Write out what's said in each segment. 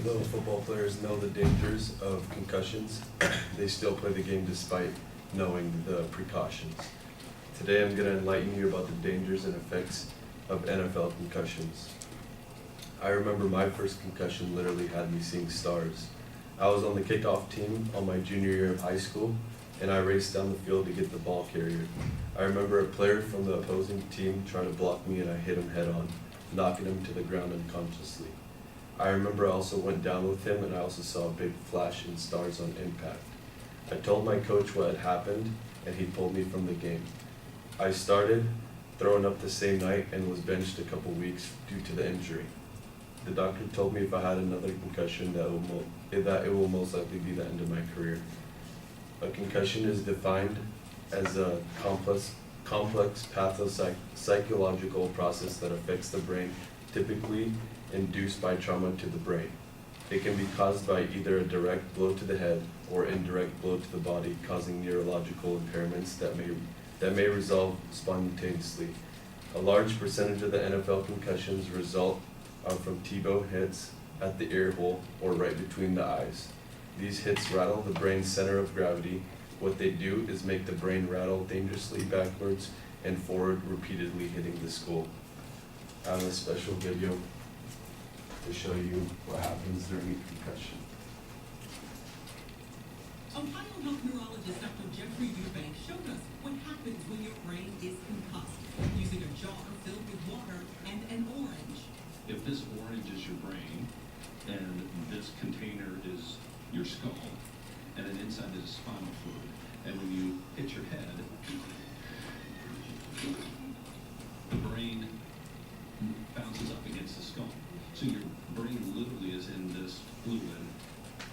though football players know the dangers of concussions, they still play the game despite knowing the precautions. Today I'm going to enlighten you about the dangers and effects of NFL concussions. I remember my first concussion literally had me seeing stars. I was on the kickoff team on my junior year of high school, and I raced down the field to get the ball carrier. I remember a player from the opposing team trying to block me, and I hit him head on, knocking him to the ground unconsciously. I remember I also went down with him, and I also saw a big flash in stars on impact. I told my coach what had happened, and he pulled me from the game. I started throwing up the same night and was benched a couple weeks due to the injury. The doctor told me if I had another concussion that it will most likely be the end of my career. A concussion is defined as a complex pathopsychological process that affects the brain, typically induced by trauma to the brain. It can be caused by either a direct blow to the head or indirect blow to the body, causing neurological impairments that may resolve spontaneously. A large percentage of the NFL concussions result from T-bow hits at the ear hole or right between the eyes. These hits rattle the brain's center of gravity. What they do is make the brain rattle dangerously backwards and forward, repeatedly hitting the skull. I have a special video to show you what happens during a concussion. Ohio Health neurologist Dr. Jeffrey Eubank showed us what happens when your brain is concussed, using a jar filled with water and an orange. If this orange is your brain, and this container is your skull, and then inside is spinal fluid, and when you hit your head, the brain bounces up against the skull. So your brain literally is in this fluid,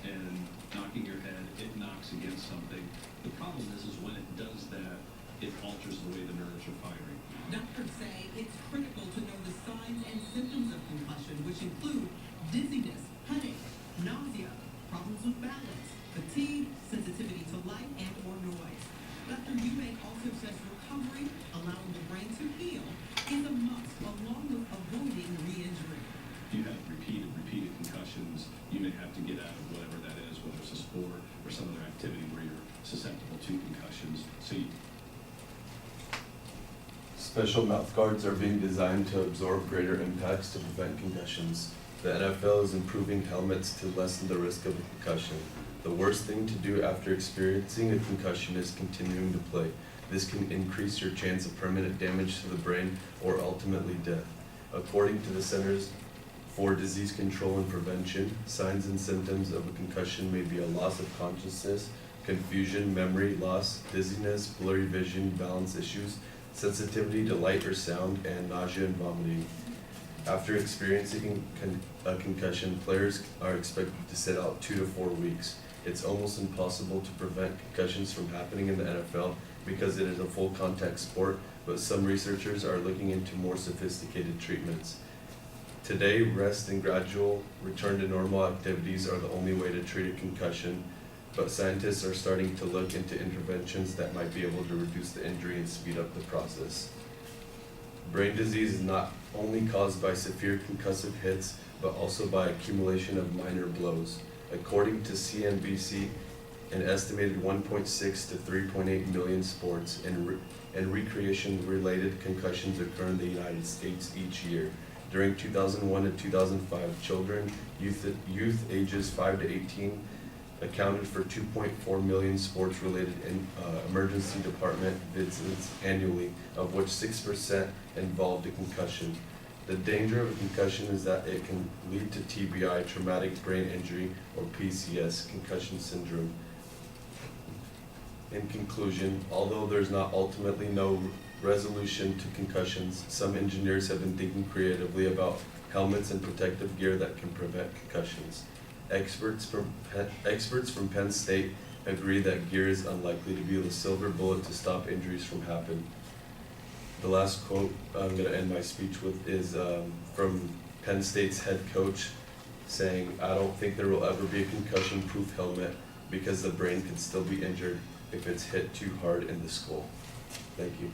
and knocking your head, it knocks against something. The problem is when it does that, it alters the way the nerves are firing. Doctors say it's critical to know the signs and symptoms of concussion, which include dizziness, headache, nausea, problems with balance, fatigue, sensitivity to light and or noise. Dr. Eubank also says recovery, allowing the brain to heal, is a must, along with avoiding re-injury. If you have repeated concussions, you may have to get out of whatever that is, whether it's a sport or some other activity where you're susceptible to concussions. Special mouth guards are being designed to absorb greater impacts to prevent concussions. The NFL is improving helmets to lessen the risk of a concussion. The worst thing to do after experiencing a concussion is continuing to play. This can increase your chance of permanent damage to the brain or ultimately death. According to the Centers for Disease Control and Prevention, signs and symptoms of a concussion may be a loss of consciousness, confusion, memory loss, dizziness, blurry vision, balance issues, sensitivity to light or sound, and nausea and vomiting. After experiencing a concussion, players are expected to sit out 2 to 4 weeks. It's almost impossible to prevent concussions from happening in the NFL because it is a full contact sport, but some researchers are looking into more sophisticated treatments. Today, rest and gradual return to normal activities are the only way to treat a concussion, but scientists are starting to look into interventions that might be able to reduce the injury and speed up the process. Brain disease is not only caused by severe concussive hits, but also by accumulation of minor blows. According to CNBC, an estimated 1.6 to 3.8 million sports and recreation-related concussions occur in the United States each year. During 2001 to 2005, children, youth ages 5 to 18 accounted for 2.4 million sports-related emergency department visits annually, of which 6% involved a concussion. The danger of a concussion is that it can lead to TBI, traumatic brain injury, or PCS, concussion syndrome. In conclusion, although there's not ultimately no resolution to concussions, some engineers have been thinking creatively about helmets and protective gear that can prevent concussions. Experts from Penn State agree that gear is unlikely to be the silver bullet to stop injuries from happening. The last quote I'm going to end my speech with is from Penn State's head coach saying, "I don't think there will ever be a concussion-proof helmet because the brain can still be injured if it's hit too hard in the skull." Thank you.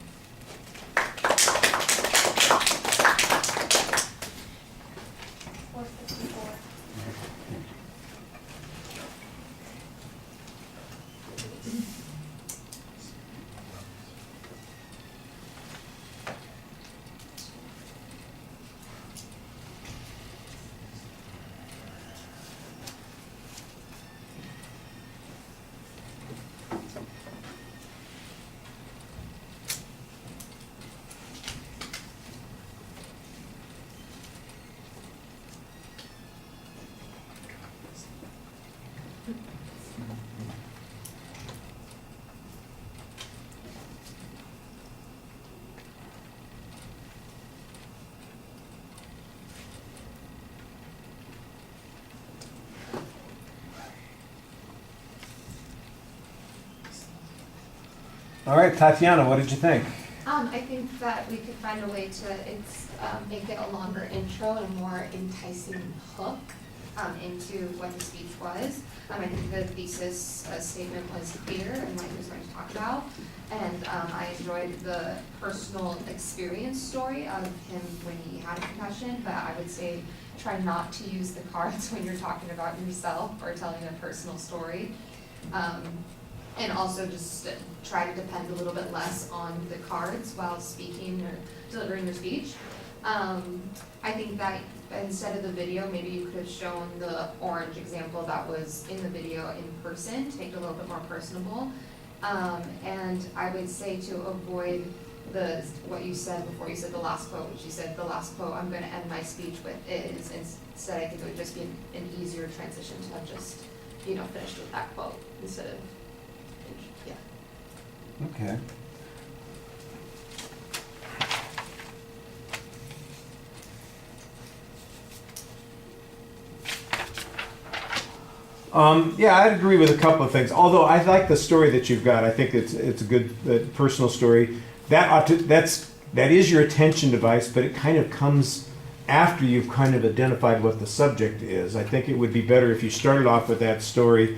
All right, Tatiana, what did you think? I think that we could find a way to make it a longer intro and a more enticing hook into what the speech was. I think the thesis statement was clear and what he was going to talk about. And I enjoyed the personal experience story of him when he had a concussion, but I would say try not to use the cards when you're talking about yourself or telling a personal story. And also just try to depend a little bit less on the cards while speaking or delivering your speech. I think that instead of the video, maybe you could have shown the orange example that was in the video in person to make it a little bit more personable. And I would say to avoid what you said before you said the last quote, which you said the last quote I'm going to end my speech with is, instead I think it would just be an easier transition to have just, finished with that quote instead of, yeah. Okay. Yeah, I'd agree with a couple of things. Although I like the story that you've got. I think it's a good personal story. That is your attention device, but it kind of comes after you've kind of identified what the subject is. I think it would be better if you started off with that story.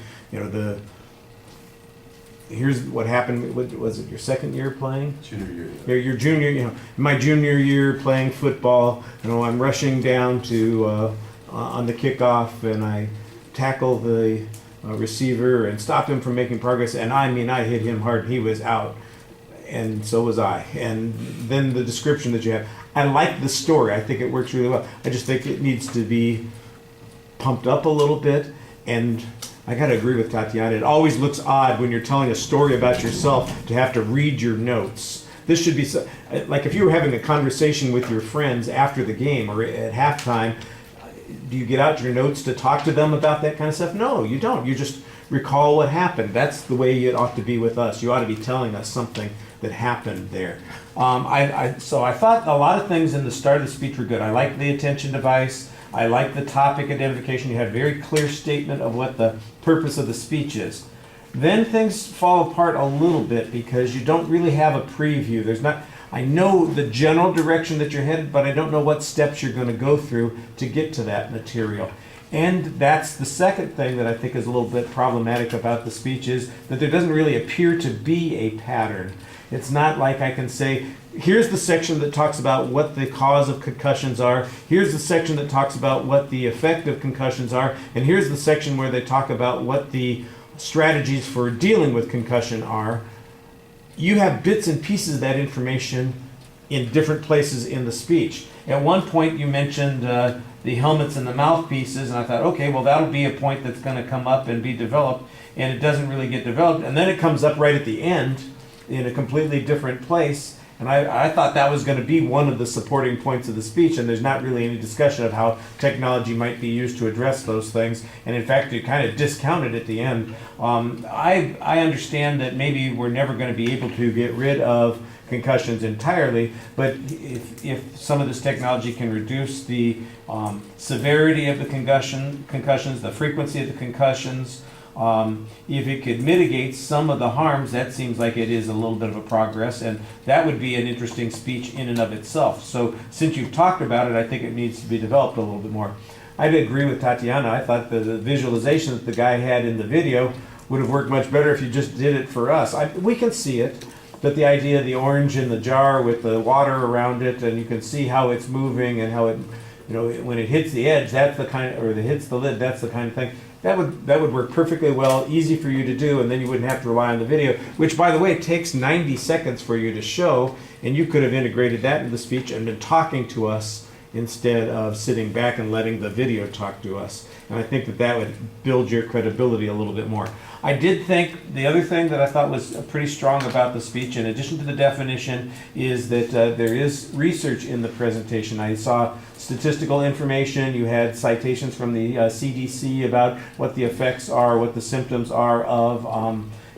Here's what happened. Was it your second year playing? Junior year. Your junior, my junior year playing football. I'm rushing down to on the kickoff, and I tackle the receiver and stop him from making progress. And I hit him hard. He was out, and so was I. And then the description that you have. I like the story. I think it works really well. I just think it needs to be pumped up a little bit. And I got to agree with Tatiana. It always looks odd when you're telling a story about yourself to have to read your notes. This should be like if you were having a conversation with your friends after the game or at halftime. Do you get out your notes to talk to them about that kind of stuff? No, you don't. You just recall what happened. That's the way it ought to be with us. You ought to be telling us something that happened there. So I thought a lot of things in the start of the speech were good. I liked the attention device. I liked the topic identification. You had a very clear statement of what the purpose of the speech is. Then things fall apart a little bit because you don't really have a preview. I know the general direction that you're headed, but I don't know what steps you're going to go through to get to that material. And that's the second thing that I think is a little bit problematic about the speech is that there doesn't really appear to be a pattern. It's not like I can say, here's the section that talks about what the cause of concussions are, here's the section that talks about what the effect of concussions are, and here's the section where they talk about what the strategies for dealing with concussion are. You have bits and pieces of that information in different places in the speech. At one point you mentioned the helmets and the mouthpieces, and I thought, okay, well that'll be a point that's going to come up and be developed, and it doesn't really get developed, and then it comes up right at the end in a completely different place, and I thought that was going to be one of the supporting points of the speech, and there's not really any discussion of how technology might be used to address those things, and in fact you kind of discounted at the end. I understand that maybe we're never going to be able to get rid of concussions entirely, but if some of this technology can reduce the severity of the concussions, the frequency of the concussions, if it could mitigate some of the harms, that seems like it is a little bit of a progress, and that would be an interesting speech in and of itself. So since you've talked about it, I think it needs to be developed a little bit more. I'd agree with Tatiana. I thought the visualization that the guy had in the video would have worked much better if you just did it for us. We can see it, but the idea of the orange in the jar with the water around it, and you can see how it's moving and how it, when it hits the edge, that's the kind of, or it hits the lid, that's the kind of thing. That would work perfectly well, easy for you to do, and then you wouldn't have to rely on the video, which, by the way, takes 90 seconds for you to show, and you could have integrated that into the speech and been talking to us instead of sitting back and letting the video talk to us. And I think that would build your credibility a little bit more. I did think the other thing that I thought was pretty strong about the speech, in addition to the definition, is that there is research in the presentation. I saw statistical information. You had citations from the CDC about what the effects are, what the symptoms are of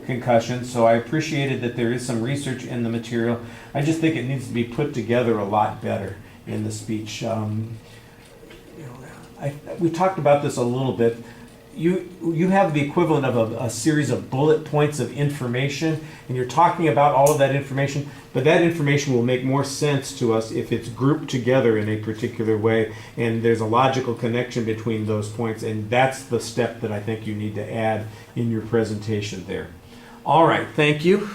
concussion. So I appreciated that there is some research in the material. I just think it needs to be put together a lot better in the speech. We talked about this a little bit. you have the equivalent of a series of bullet points of information, and you're talking about all of that information, but that information will make more sense to us if it's grouped together in a particular way, and there's a logical connection between those points, and that's the step that I think you need to add in your presentation there. All right, thank you.